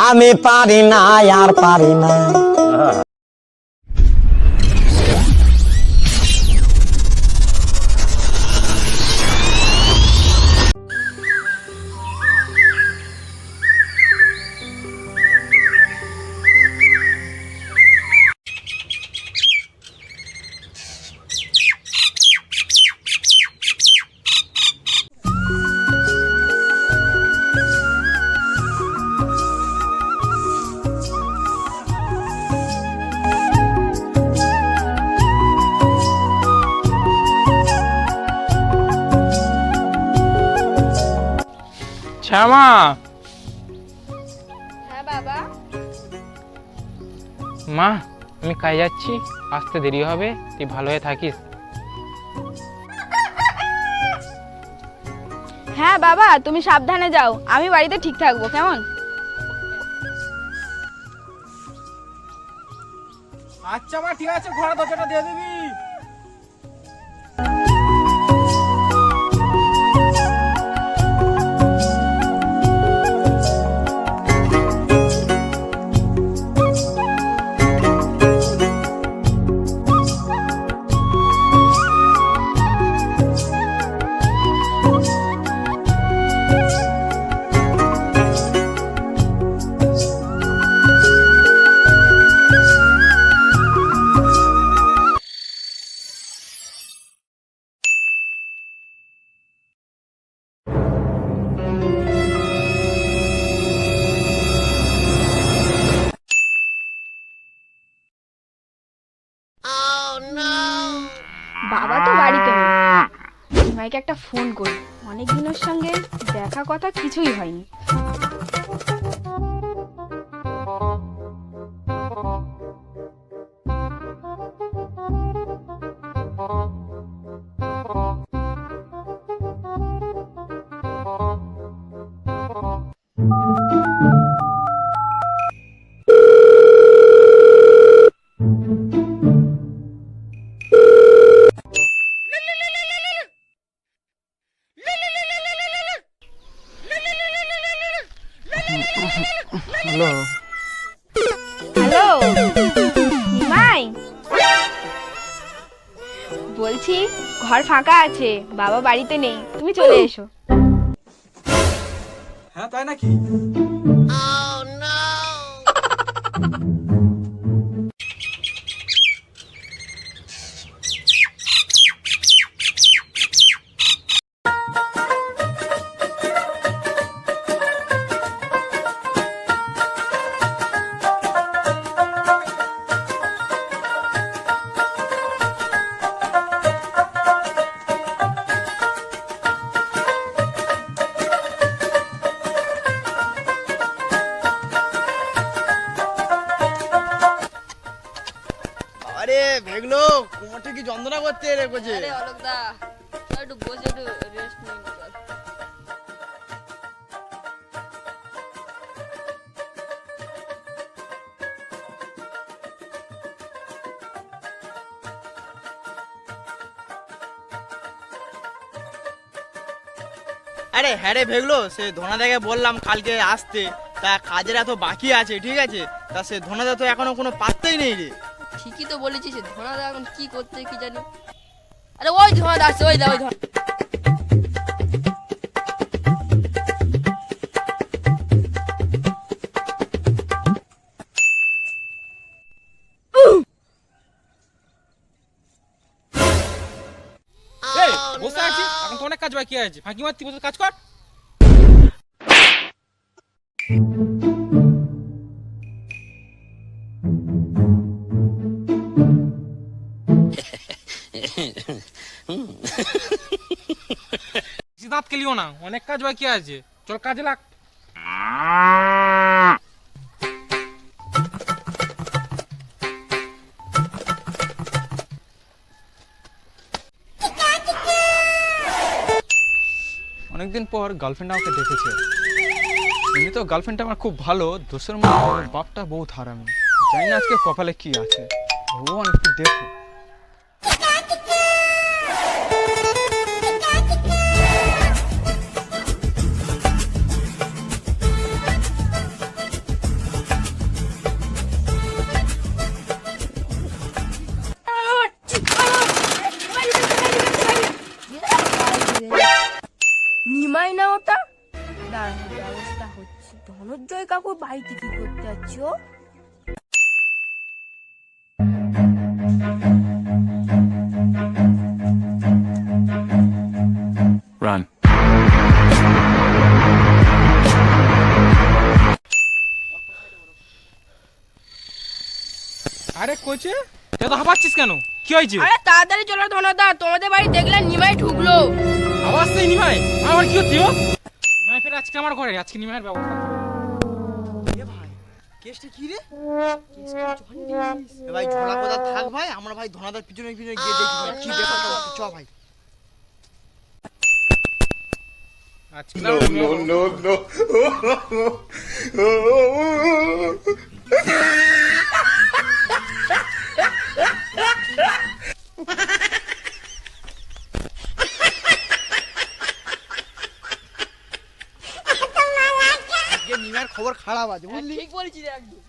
আমি পারি না আর পারি না। শ্যামা। হ্যাঁ বাবা। মা আমি কাজে যাচ্ছি, আসতে দেরি হবে, তুই ভালো হয়ে থাকিস। হ্যাঁ বাবা, তুমি সাবধানে যাও, আমি বাড়িতে ঠিক থাকবো, কেমন? আচ্ছা মা ঠিক আছে, ঘরে দরজাটা দিয়ে দিবি। বাবা তো বাড়িতে নেই, নিমাইকে একটা ফোন করি, অনেক দিনের সঙ্গে দেখা কথা কিছুই হয়নি। হ্যালো হ্যালো নিমাই, বলছি ঘর ফাঁকা আছে, বাবা বাড়িতে নেই, তুমি চলে এসো। হ্যাঁ তাই নাকি? আরে ভেগলো কোমরটা কি যন্ত্রণা করতে রেখেছে? আরে অলোক দা, একটু বসে একটু রেস্ট নিন। আরে হ্যাঁ রে ভেগলো, সে ধনাদাকে বললাম কালকে আসতে, তা কাজের এত বাকি আছে, ঠিক আছে, তা সে ধনাদা তো এখনো কোনো পাত্তাই নেই রে। ঠিকই তো বলেছিস, ধনাদা এখন কি করছে কি জানি। আরে ওই ধনাদা আসছে, ওই দা ওই ধনা। বসে আছি, এখন তো অনেক কাজ বাকি আছে, ফাঁকি মারতি, বসে কাজ কর। দাঁত কেলিও না, অনেক কাজ বাকি আছে, চল কাজে লাগ। অনেকদিন পর গার্লফ্রেন্ড আমাকে দেখেছে। এমনি তো গার্লফ্রেন্ডটা আমার খুব ভালো, দোষের মধ্যে বাপটা বহুত হারামি। জানি না আজকে কপালে কি আছে, ভগবান একটু দেখো। ধৈর্যয় কাকু বাড়িতে কি করতে যাচ্ছ? Run. আরে কোচে এত হাঁপাচ্ছিস কেন? কি হয়েছে? আরে তাড়াতাড়ি চলো ধনাদা, তোমাদের বাড়ি দেখলে নিমাই ঢুকলো। আওয়াজ নেই নিমাই, আমার কি হচ্ছে? নিমাই ফের আজকে আমার ঘরে, আজকে নিমাইয়ের ব্যবস্থা করো। এ ভাই কেসটা কি রে? এ ভাই ঝোলা কোথা থাক ভাই, আমরা ভাই ধনাদার পিছনে পিছনে গিয়ে দেখি ভাই কি ব্যাপারটা হচ্ছে। চ ভাই। আজকে no. আজকে নিমার খবর খারাপ আছে বুঝলি? ঠিক বলেছিস রে একদম।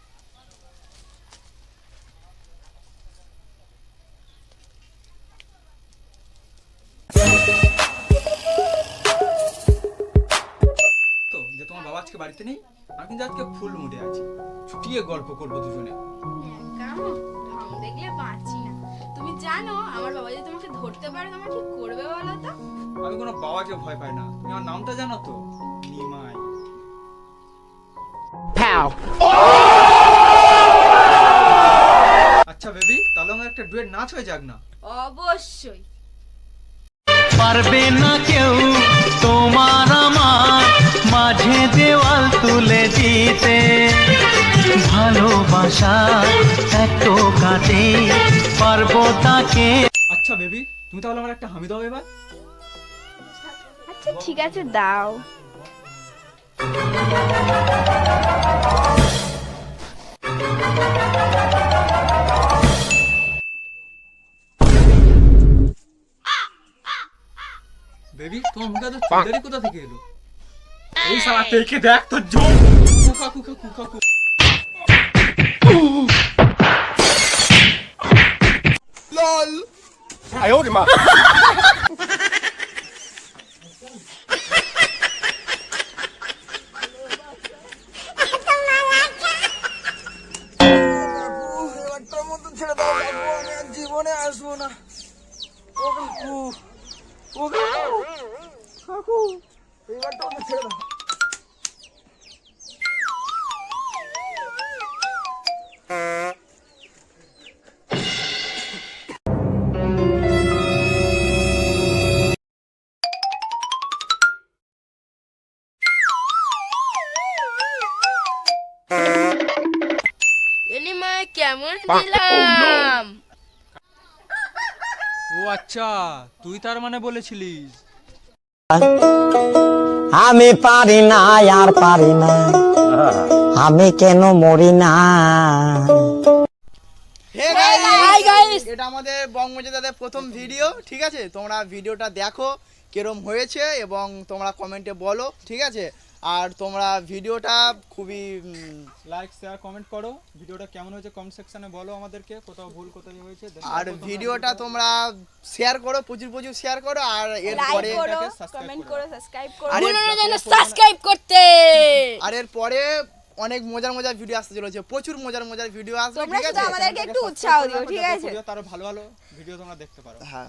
তো যে তোমার বাবা আজকে বাড়িতে নেই, আমি কিন্তু আজকে ফুল মুডে আছি, ছুটিয়ে গল্প করবো দুজনে। ঢং দেখলে বাঁচি না। তুমি জানো আমার বাবা যদি তোমাকে ধরতে পারে তোমার কি করবে বলো তো? আমি কোনো বাবাকে ভয় পাই না। তুমি আমার নামটা জানো তো? নিমাই। আচ্ছা বেবি, তাহলে আমার একটা ডুয়েট নাচ হয়ে যাক না? অবশ্যই। পারবে না কেউ তোমার আমার মাঝে দেওয়াল তুলে দিতে, ভালোবাসা এত কাটে পারবো তাকে। আচ্ছা বেবি, তুমি তাহলে আমার একটা হামি দাও এবার। আচ্ছা ঠিক আছে দাও। বেবি, তোমার মুখে তো চুলদারি কোথা থেকে এলো? এই শালা দেখে দেখ তো জম। কুকা কুকা কুকা কুকা। জীবনে আসবো না। ও কাকু, ও কাকু, এবারটা আমাকে ছেড়ে দাও। এ নিমাই কেমন ছিলাম? ও আচ্ছা, তুই তার মানে বলেছিলিস। আমি পারি না আর পারি না, আমি কেন মরি না। হে গাইস, এটা আমাদের বঙ্গমজাদাদের প্রথম ভিডিও, ঠিক আছে? তোমরা ভিডিওটা দেখো কিরম হয়েছে এবং তোমরা কমেন্টে বলো, ঠিক আছে? আর তোমরা ভিডিওটা খুবই লাইক শেয়ার কমেন্ট করো, ভিডিওটা কেমন হয়েছে কমেন্ট সেকশনে বলো আমাদেরকে, কোথাও ভুল কোথায় হয়েছে। আর ভিডিওটা তোমরা শেয়ার করো, প্রচুর প্রচুর শেয়ার করো। আর এরপরে কমেন্ট করো, সাবস্ক্রাইব করো। ভুলো না যেন সাবস্ক্রাইব করতে। আর এরপরে অনেক মজার মজার ভিডিও আসতে চলেছে, প্রচুর মজার মজার ভিডিও আসবে, তোমরা ঠিক শুধু আছে? আমাদেরকে একটু উৎসাহ দিও, ঠিক আছে? তারও ভালো ভালো ভিডিও তোমরা দেখতে পারো। হ্যাঁ।